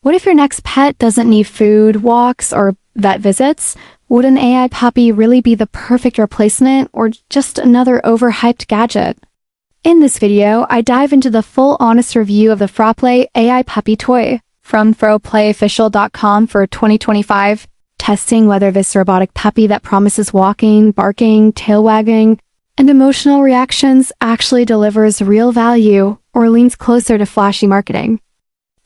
What if your next pet doesn't need food, walks, or vet visits? Would an AI puppy really be the perfect replacement, or just another overhyped gadget? In this video, I dive into the full honest review of the Froplay AI Puppy Toy from FroplayOfficial.com for 2025, testing whether this robotic puppy that promises walking, barking, tail wagging, and emotional reactions actually delivers real value or leans closer to flashy marketing.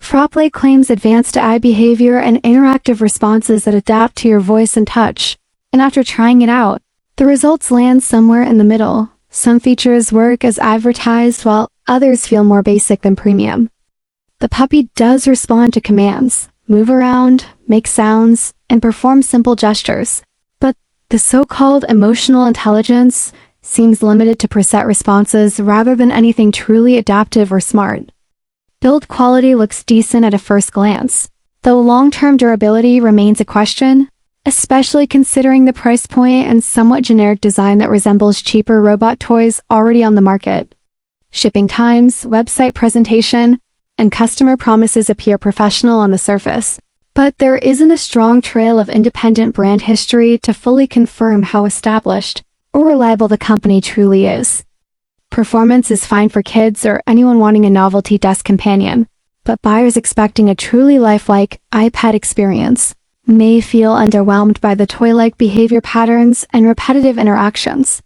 Froplay claims advanced eye behavior and interactive responses that adapt to your voice and touch, and after trying it out, the results land somewhere in the middle. Some features work as advertised while others feel more basic than premium. The puppy does respond to commands, move around, make sounds, and perform simple gestures, but the so-called emotional intelligence seems limited to preset responses rather than anything truly adaptive or smart. Build quality looks decent at a first glance, though long-term durability remains a question, especially considering the price point and somewhat generic design that resembles cheaper robot toys already on the market. Shipping times, website presentation, and customer promises appear professional on the surface, but there isn't a strong trail of independent brand history to fully confirm how established or reliable the company truly is. Performance is fine for kids or anyone wanting a novelty desk companion, but buyers expecting a truly lifelike iPad experience may feel underwhelmed by the toy-like behavior patterns and repetitive interactions.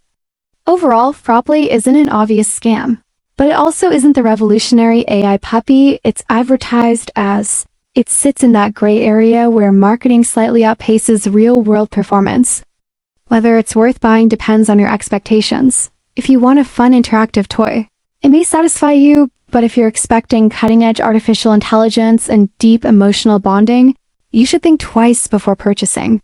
Overall, Froplay isn't an obvious scam, but it also isn't the revolutionary AI puppy it's advertised as. It sits in that gray area where marketing slightly outpaces real-world performance. Whether it's worth buying depends on your expectations. If you want a fun interactive toy, it may satisfy you, but if you're expecting cutting-edge artificial intelligence and deep emotional bonding, you should think twice before purchasing.